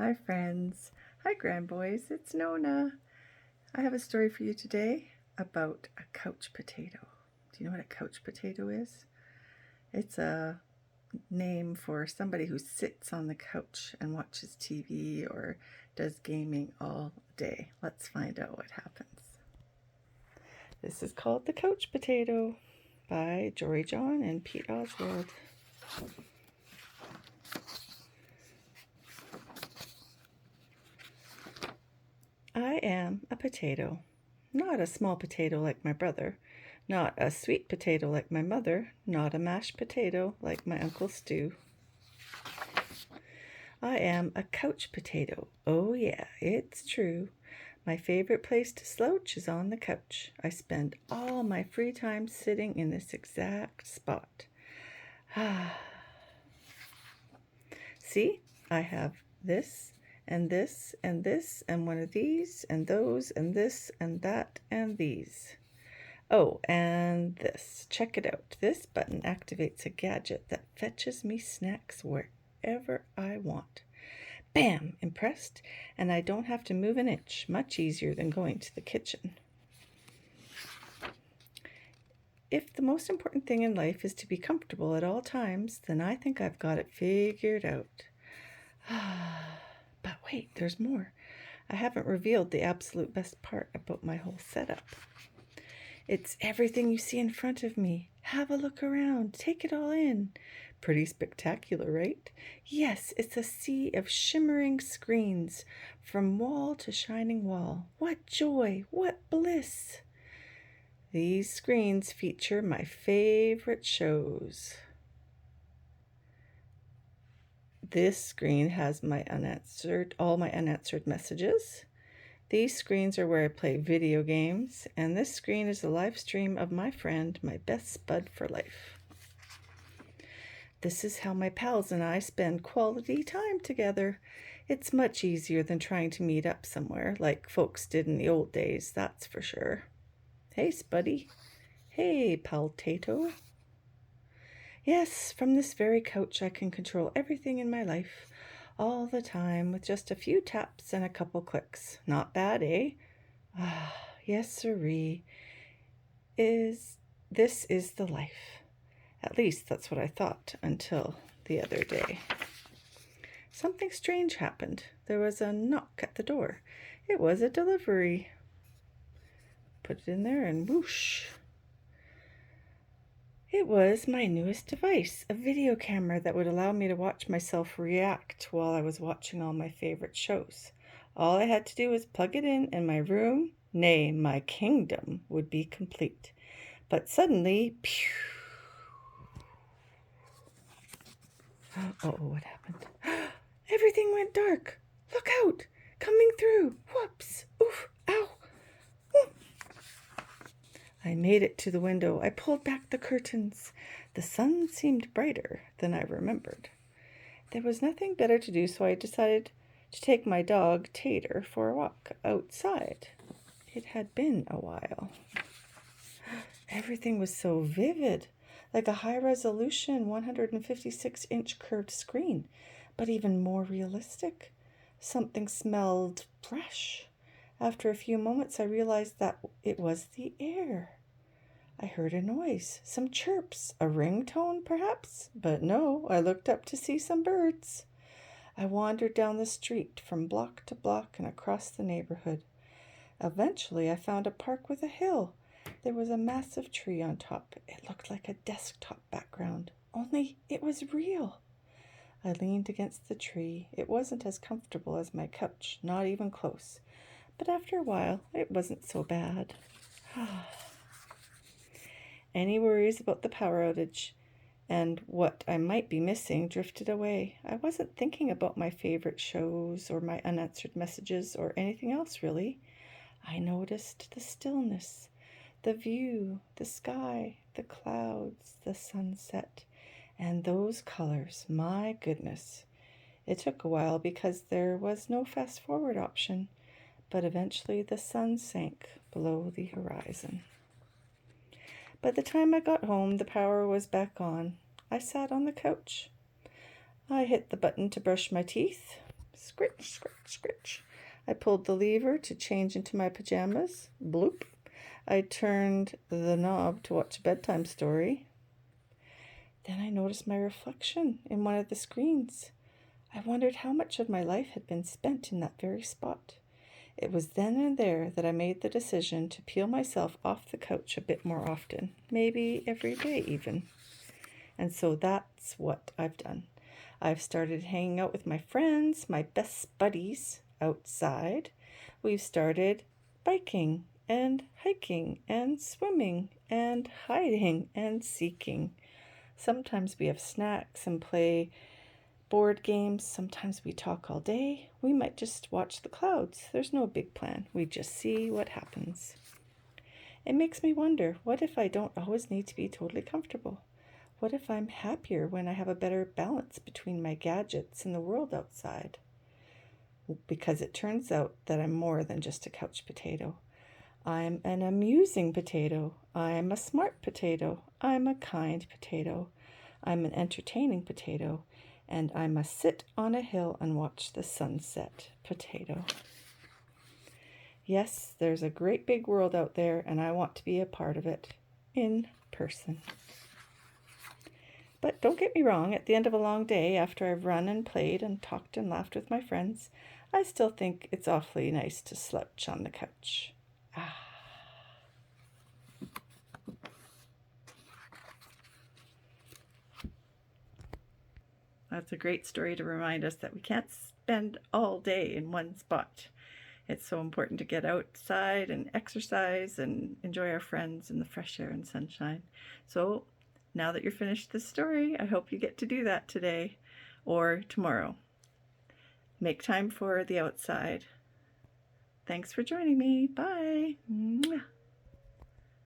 Hi friends, hi grandboys, it's Nonna. I have a story for you today about a couch potato. Do you know what a couch potato is? It's a name for somebody who sits on the couch and watches TV or does gaming all day. Let's find out what happens. This is called the couch potato by Jory John and Pete Oswald. I am a potato, not a small potato like my brother, not a sweet potato like my mother, not a mashed potato like my Uncle Stu. I am a couch potato. Oh yeah, it's true. My favorite place to slouch is on the couch. I spend all my free time sitting in this exact spot. See, I have this and this and this and one of these and those and this and that and these. Oh, and this. Check it out. This button activates a gadget that fetches me snacks wherever I want. Bam! Impressed? And I don't have to move an inch. Much easier than going to the kitchen. If the most important thing in life is to be comfortable at all times, then I think I've got it figured out. But wait, there's more. I haven't revealed the absolute best part about my whole setup. It's everything you see in front of me. Have a look around. Take it all in. Pretty spectacular, right? Yes, it's a sea of shimmering screens from wall to shining wall. What joy! What bliss! These screens feature my favorite shows. This screen has all my unanswered messages. These screens are where I play video games, and this screen is a live stream of my friend, my best bud for life. This is how my pals and I spend quality time together. It's much easier than trying to meet up somewhere like folks did in the old days, that's for sure. Hey, Spuddy. Hey, Paltato. Yes, from this very couch I can control everything in my life all the time with just a few taps and a couple clicks. Not bad, eh? Ah, yes, sirree. This is the life. At least that's what I thought until the other day. Something strange happened. There was a knock at the door. It was a delivery. Put it in there and whoosh. It was my newest device, a video camera that would allow me to watch myself react while I was watching all my favorite shows. All I had to do was plug it in and my room, nay, my kingdom, would be complete. But suddenly, pew! Oh, what happened? Everything went dark. Look out! Coming through! Whoops! Oof! Ow! Oof. I made it to the window. I pulled back the curtains. The sun seemed brighter than I remembered. There was nothing better to do, so I decided to take my dog, Tater, for a walk outside. It had been a while. Everything was so vivid, like a high-resolution 156-inch curved screen, but even more realistic. Something smelled fresh. After a few moments, I realized that it was the air. I heard a noise, some chirps, a ringtone perhaps, but no, I looked up to see some birds. I wandered down the street from block to block and across the neighborhood. Eventually, I found a park with a hill. There was a massive tree on top. It looked like a desktop background, only it was real. I leaned against the tree. It wasn't as comfortable as my couch, not even close. But after a while, it wasn't so bad. Any worries about the power outage and what I might be missing drifted away. I wasn't thinking about my favorite shows or my unanswered messages or anything else, really. I noticed the stillness, the view, the sky, the clouds, the sunset, and those colors. My goodness. It took a while because there was no fast forward option, but eventually the sun sank below the horizon. By the time I got home, the power was back on. I sat on the couch. I hit the button to brush my teeth, Scritch, scritch, scritch. I pulled the lever to change into my pajamas. Bloop. I turned the knob to watch a bedtime story. Then I noticed my reflection in one of the screens. I wondered how much of my life had been spent in that very spot. It was then and there that I made the decision to peel myself off the couch a bit more often, maybe every day even. And so that's what I've done. I've started hanging out with my friends, my best buddies, outside. We've started biking and hiking and swimming and hiding and seeking. Sometimes we have snacks and play board games. Sometimes we talk all day. We might just watch the clouds. There's no big plan. We just see what happens. It makes me wonder, what if I don't always need to be totally comfortable? What if I'm happier when I have a better balance between my gadgets and the world outside? Because it turns out that I'm more than just a couch potato. I'm an amusing potato. I'm a smart potato. I'm a kind potato. I'm an entertaining potato. And I'm a sit on a hill and watch the sunset potato. Yes, there's a great big world out there, and I want to be a part of it in person. But don't get me wrong, at the end of a long day, after I've run and played and talked and laughed with my friends, I still think it's awfully nice to slouch on the couch. That's a great story to remind us that we can't spend all day in one spot. It's so important to get outside and exercise and enjoy our friends and the fresh air and sunshine. So now that you're finished this story, I hope you get to do that today or tomorrow. Make time for the outside. Thanks for joining me. Bye.